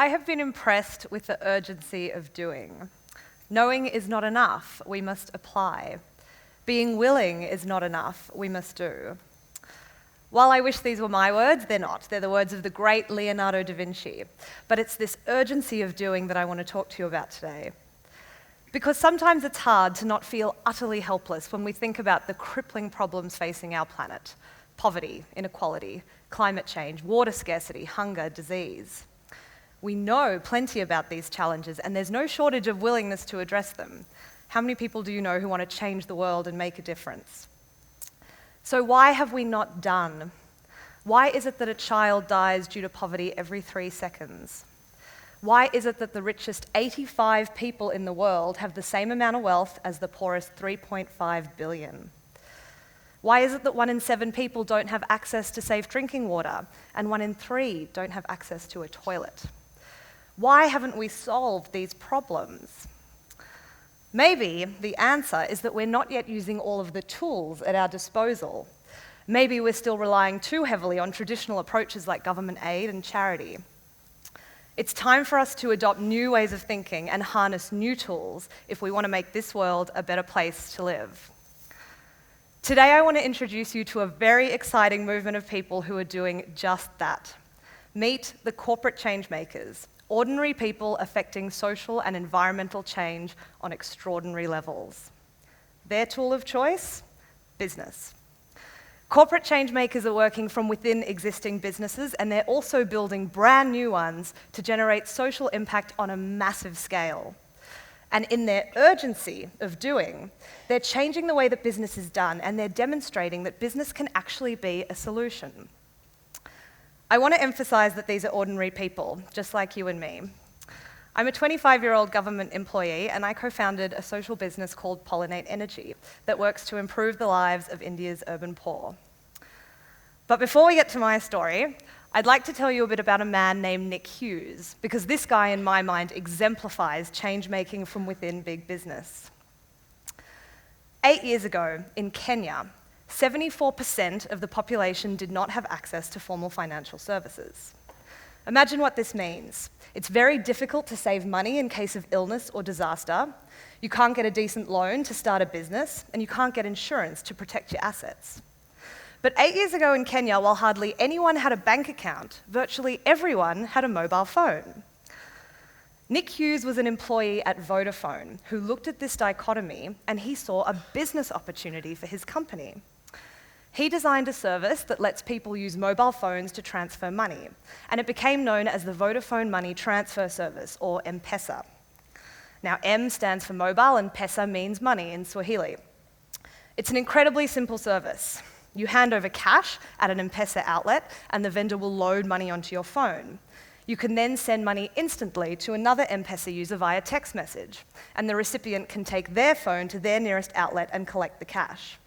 I have been impressed with the urgency of doing. Knowing is not enough, we must apply. Being willing is not enough, we must do. While I wish these were my words, they're not. They're the words of the great Leonardo da Vinci. But it's this urgency of doing that I want to talk to you about today. Because sometimes it's hard to not feel utterly helpless when we think about the crippling problems facing our planet: poverty, inequality, climate change, water scarcity, hunger, disease. We know plenty about these challenges, and there's no shortage of willingness to address them. How many people do you know who want to change the world and make a difference? So why have we not done? Why is it that a child dies due to poverty every 3 seconds? Why is it that the richest 85 people in the world have the same amount of wealth as the poorest 3.5 billion? Why is it that 1 in 7 people don't have access to safe drinking water, and 1 in 3 don't have access to a toilet? Why haven't we solved these problems? Maybe the answer is that we're not yet using all of the tools at our disposal. Maybe we're still relying too heavily on traditional approaches like government aid and charity. It's time for us to adopt new ways of thinking and harness new tools if we want to make this world a better place to live. Today I want to introduce you to a very exciting movement of people who are doing just that. Meet the corporate changemakers. Ordinary people affecting social and environmental change on extraordinary levels. Their tool of choice? Business. Corporate changemakers are working from within existing businesses, and they're also building brand new ones to generate social impact on a massive scale. And in their urgency of doing, they're changing the way that business is done, and they're demonstrating that business can actually be a solution. I want to emphasize that these are ordinary people, just like you and me. I'm a 25-year-old government employee, and I co-founded a social business called Pollinate Energy that works to improve the lives of India's urban poor. But before we get to my story, I'd like to tell you a bit about a man named Nick Hughes, because this guy, in my mind, exemplifies change-making from within big business. 8 years ago, in Kenya, 74% of the population did not have access to formal financial services. Imagine what this means. It's very difficult to save money in case of illness or disaster. You can't get a decent loan to start a business, and you can't get insurance to protect your assets. But 8 years ago in Kenya, while hardly anyone had a bank account, virtually everyone had a mobile phone. Nick Hughes was an employee at Vodafone who looked at this dichotomy, and he saw a business opportunity for his company. He designed a service that lets people use mobile phones to transfer money, and it became known as the Vodafone Money Transfer Service, or M-Pesa. Now, M stands for mobile, and Pesa means money in Swahili. It's an incredibly simple service. You hand over cash at an M-Pesa outlet, and the vendor will load money onto your phone. You can then send money instantly to another M-Pesa user via text message, and the recipient can take their phone to their nearest outlet and collect the cash.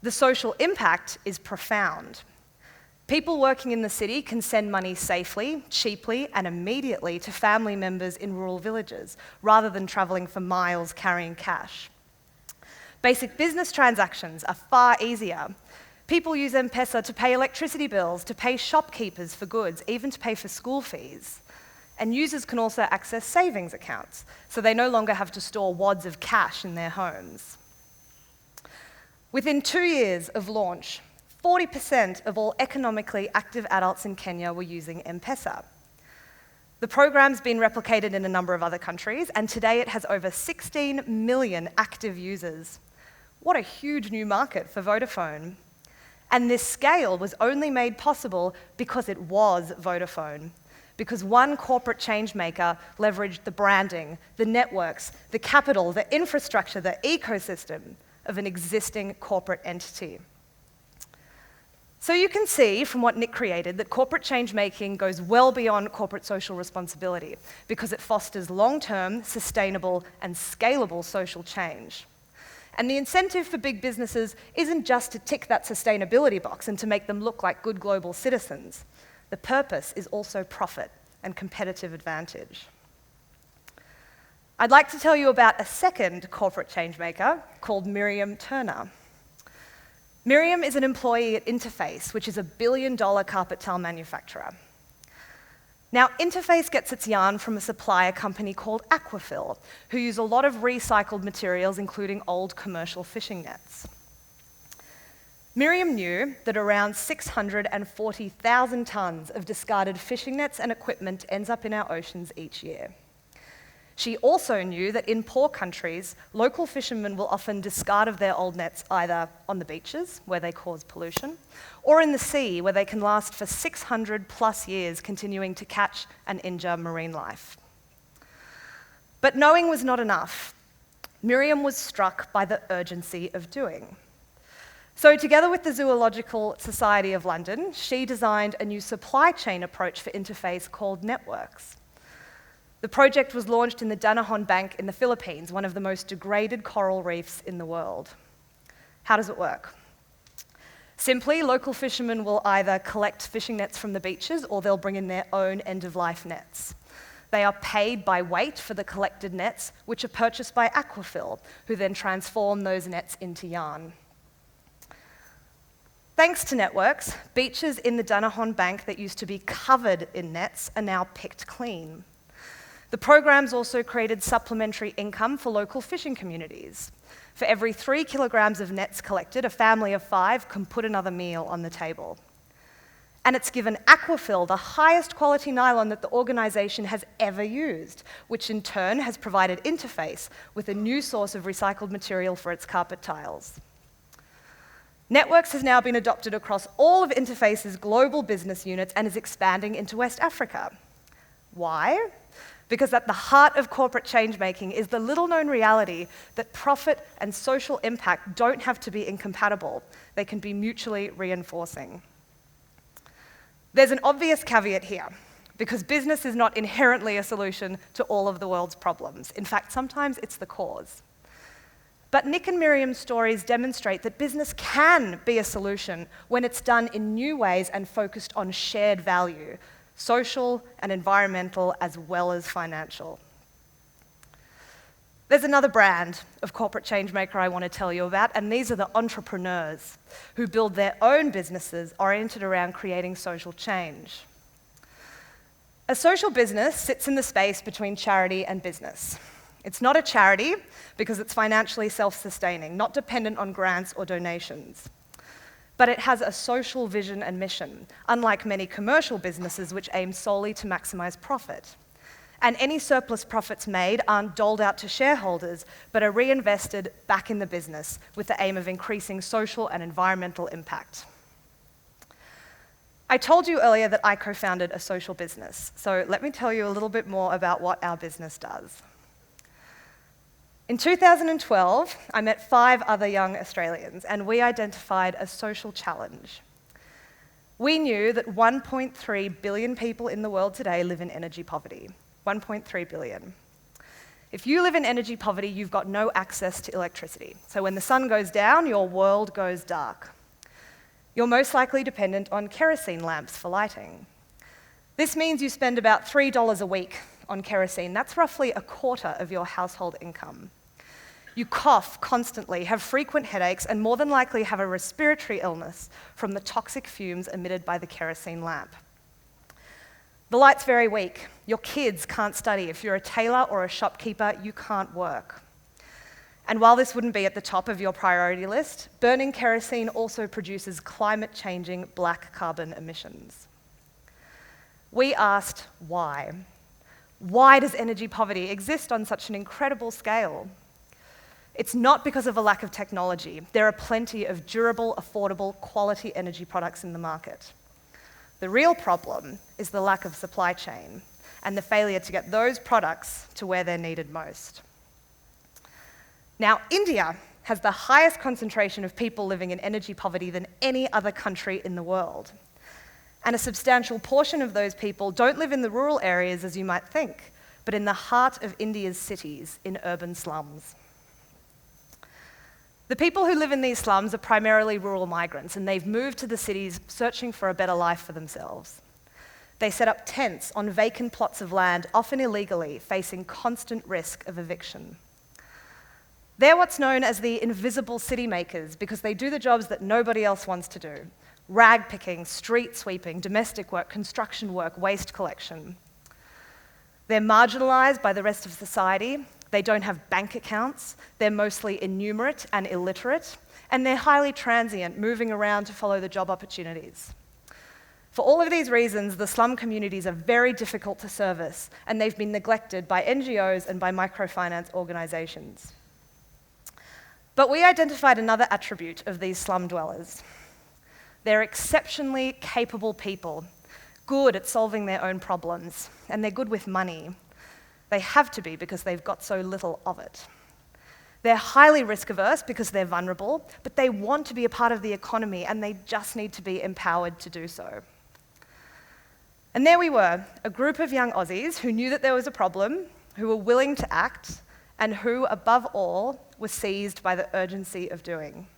The social impact is profound. People working in the city can send money safely, cheaply, and immediately to family members in rural villages, rather than travelling for miles carrying cash. Basic business transactions are far easier. People use M-Pesa to pay electricity bills, to pay shopkeepers for goods, even to pay for school fees. And users can also access savings accounts, so they no longer have to store wads of cash in their homes. Within 2 years of launch, 40% of all economically active adults in Kenya were using M-Pesa. The program's been replicated in a number of other countries, and today it has over 16 million active users. What a huge new market for Vodafone. And this scale was only made possible because it was Vodafone. Because one corporate change maker leveraged the branding, the networks, the capital, the infrastructure, the ecosystem of an existing corporate entity. So you can see from what Nick created that corporate change-making goes well beyond corporate social responsibility because it fosters long-term, sustainable, and scalable social change. And the incentive for big businesses isn't just to tick that sustainability box and to make them look like good global citizens. The purpose is also profit and competitive advantage. I'd like to tell you about a second corporate changemaker called Miriam Turner. Miriam is an employee at Interface, which is a $1 billion carpet tile manufacturer. Now, Interface gets its yarn from a supplier company called Aquafil, who use a lot of recycled materials, including old commercial fishing nets. Miriam knew that around 640,000 tonnes of discarded fishing nets and equipment ends up in our oceans each year. She also knew that in poor countries, local fishermen will often discard of their old nets either on the beaches, where they cause pollution, or in the sea, where they can last for 600 plus years, continuing to catch and injure marine life. But knowing was not enough. Miriam was struck by the urgency of doing. So together with the Zoological Society of London, she designed a new supply chain approach for Interface called Networks. The project was launched in the Danajon Bank in the Philippines, one of the most degraded coral reefs in the world. How does it work? Simply, local fishermen will either collect fishing nets from the beaches or they'll bring in their own end-of-life nets. They are paid by weight for the collected nets, which are purchased by Aquafil, who then transform those nets into yarn. Thanks to Networks, beaches in the Danajon Bank that used to be covered in nets are now picked clean. The program's also created supplementary income for local fishing communities. For every 3 kilograms of nets collected, a family of 5 can put another meal on the table. And it's given Aquafil the highest quality nylon that the organisation has ever used, which in turn has provided Interface with a new source of recycled material for its carpet tiles. Networks has now been adopted across all of Interface's global business units and is expanding into West Africa. Why? Because at the heart of corporate change-making is the little-known reality that profit and social impact don't have to be incompatible. They can be mutually reinforcing. There's an obvious caveat here, because business is not inherently a solution to all of the world's problems. In fact, sometimes it's the cause. But Nick and Miriam's stories demonstrate that business can be a solution when it's done in new ways and focused on shared value, social and environmental as well as financial. There's another brand of corporate changemaker I want to tell you about, and these are the entrepreneurs who build their own businesses oriented around creating social change. A social business sits in the space between charity and business. It's not a charity because it's financially self-sustaining, not dependent on grants or donations. But it has a social vision and mission, unlike many commercial businesses which aim solely to maximize profit. And any surplus profits made aren't doled out to shareholders, but are reinvested back in the business with the aim of increasing social and environmental impact. I told you earlier that I co-founded a social business, so let me tell you a little bit more about what our business does. In 2012, I met 5 other young Australians, and we identified a social challenge. We knew that 1.3 billion people in the world today live in energy poverty. 1.3 billion. If you live in energy poverty, you've got no access to electricity. So when the sun goes down, your world goes dark. You're most likely dependent on kerosene lamps for lighting. This means you spend about $3 a week on kerosene. That's roughly a quarter of your household income. You cough constantly, have frequent headaches, and more than likely have a respiratory illness from the toxic fumes emitted by the kerosene lamp. The light's very weak. Your kids can't study. If you're a tailor or a shopkeeper, you can't work. And while this wouldn't be at the top of your priority list, burning kerosene also produces climate-changing black carbon emissions. We asked why. Why does energy poverty exist on such an incredible scale? It's not because of a lack of technology. There are plenty of durable, affordable, quality energy products in the market. The real problem is the lack of supply chain and the failure to get those products to where they're needed most. Now, India has the highest concentration of people living in energy poverty than any other country in the world. And a substantial portion of those people don't live in the rural areas as you might think, but in the heart of India's cities, in urban slums. The people who live in these slums are primarily rural migrants, and they've moved to the cities searching for a better life for themselves. They set up tents on vacant plots of land, often illegally, facing constant risk of eviction. They're what's known as the invisible city makers because they do the jobs that nobody else wants to do: rag picking, street sweeping, domestic work, construction work, waste collection. They're marginalised by the rest of society. They don't have bank accounts. They're mostly innumerate and illiterate. And they're highly transient, moving around to follow the job opportunities. For all of these reasons, the slum communities are very difficult to service, and they've been neglected by NGOs and by microfinance organisations. But we identified another attribute of these slum dwellers. They're exceptionally capable people, good at solving their own problems, and they're good with money. They have to be because they've got so little of it. They're highly risk-averse because they're vulnerable, but they want to be a part of the economy, and they just need to be empowered to do so. And there we were, a group of young Aussies who knew that there was a problem, who were willing to act, and who, above all, were seized by the urgency of doing.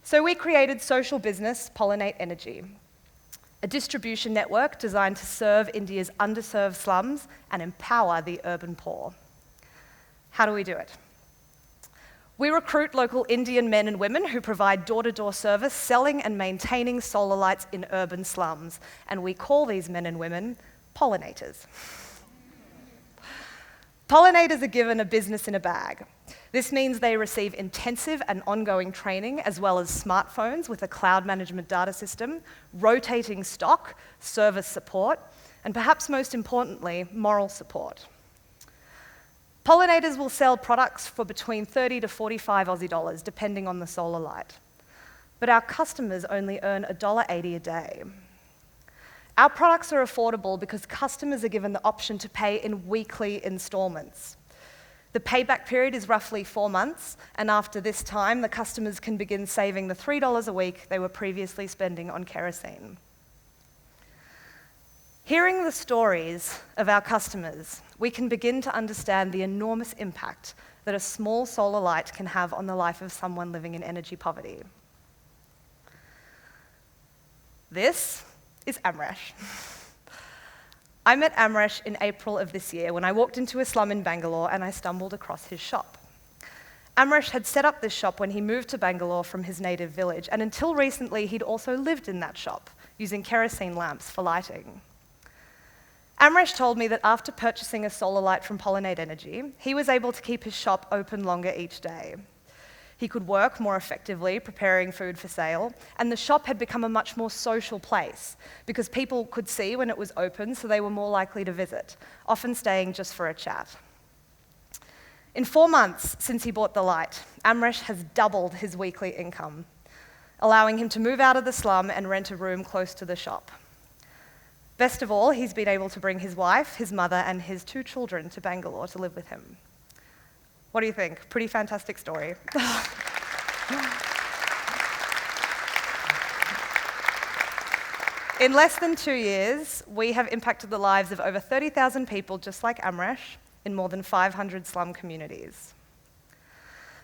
So we created social business Pollinate Energy, a distribution network designed to serve India's underserved slums and empower the urban poor. How do we do it? We recruit local Indian men and women who provide door-to-door service, selling and maintaining solar lights in urban slums, and we call these men and women pollinators. Pollinators are given a business in a bag. This means they receive intensive and ongoing training, as well as smartphones with a cloud management data system, rotating stock, service support, and perhaps most importantly, moral support. Pollinators will sell products for between 30 to 45 Aussie dollars, depending on the solar light. But our customers only earn $1.80 a day. Our products are affordable because customers are given the option to pay in weekly installments. The payback period is roughly 4 months, and after this time, the customers can begin saving the $3 a week they were previously spending on kerosene. Hearing the stories of our customers, we can begin to understand the enormous impact that a small solar light can have on the life of someone living in energy poverty. This is Amresh. I met Amresh in April of this year when I walked into a slum in Bangalore and I stumbled across his shop. Amresh had set up this shop when he moved to Bangalore from his native village, and until recently he'd also lived in that shop, using kerosene lamps for lighting. Amresh told me that after purchasing a solar light from Pollinate Energy, he was able to keep his shop open longer each day. He could work more effectively preparing food for sale, and the shop had become a much more social place because people could see when it was open, so they were more likely to visit, often staying just for a chat. In 4 months since he bought the light, Amresh has doubled his weekly income, allowing him to move out of the slum and rent a room close to the shop. Best of all, he's been able to bring his wife, his mother, and his 2 children to Bangalore to live with him. What do you think? Pretty fantastic story. In less than 2 years, we have impacted the lives of over 30,000 people just like Amresh in more than 500 slum communities.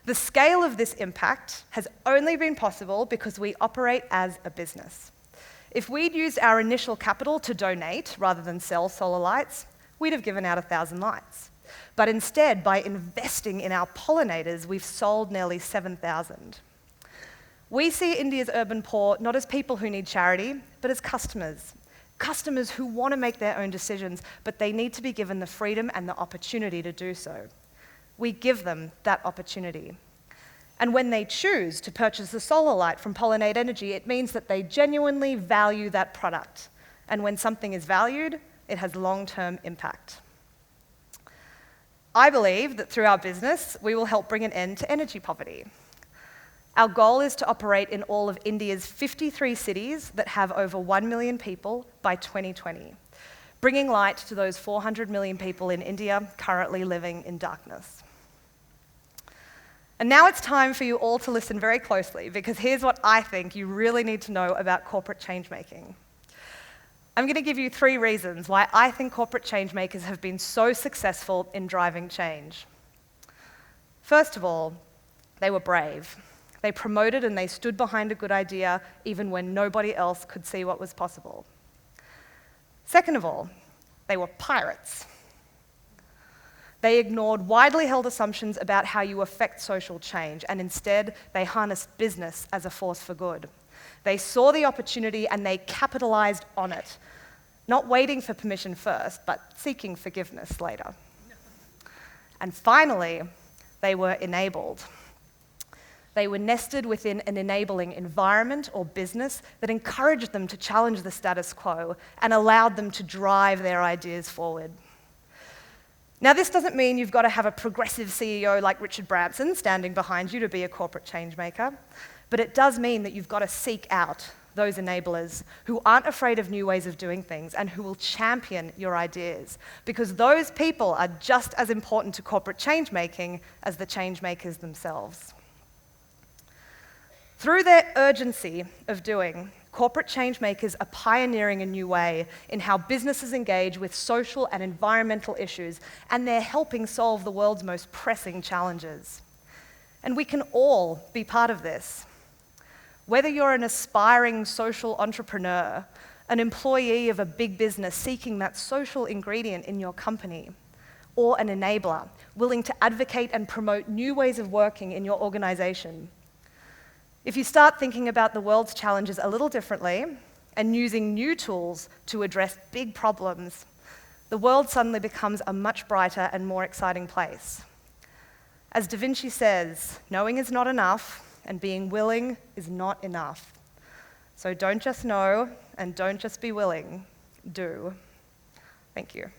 The scale of this impact has only been possible because we operate as a business. If we'd used our initial capital to donate rather than sell solar lights, we'd have given out 1,000 lights. But instead, by investing in our pollinators, we've sold nearly 7,000. We see India's urban poor not as people who need charity, but as customers. Customers who want to make their own decisions, but they need to be given the freedom and the opportunity to do so. We give them that opportunity. And when they choose to purchase the solar light from Pollinate Energy, it means that they genuinely value that product. And when something is valued, it has long-term impact. I believe that through our business, we will help bring an end to energy poverty. Our goal is to operate in all of India's 53 cities that have over 1 million people by 2020, bringing light to those 400 million people in India currently living in darkness. And now it's time for you all to listen very closely, because here's what I think you really need to know about corporate change-making. I'm going to give you 3 reasons why I think corporate change-makers have been so successful in driving change. First of all, they were brave. They promoted and they stood behind a good idea even when nobody else could see what was possible. Second of all, they were pirates. They ignored widely held assumptions about how you affect social change, and instead they harnessed business as a force for good. They saw the opportunity and they capitalized on it. not waiting for permission first, but seeking forgiveness later. And finally, they were enabled. They were nested within an enabling environment or business that encouraged them to challenge the status quo and allowed them to drive their ideas forward. Now, this doesn't mean you've got to have a progressive CEO like Richard Branson standing behind you to be a corporate change maker, but it does mean that you've got to seek out those enablers who aren't afraid of new ways of doing things and who will champion your ideas, because those people are just as important to corporate change making as the change makers themselves. Through their urgency of doing, corporate change makers are pioneering a new way in how businesses engage with social and environmental issues, and they're helping solve the world's most pressing challenges. And we can all be part of this. Whether you're an aspiring social entrepreneur, an employee of a big business seeking that social ingredient in your company, or an enabler willing to advocate and promote new ways of working in your organization. If you start thinking about the world's challenges a little differently and using new tools to address big problems, the world suddenly becomes a much brighter and more exciting place. As Da Vinci says, knowing is not enough, and being willing is not enough. So don't just know, and don't just be willing, do. Thank you.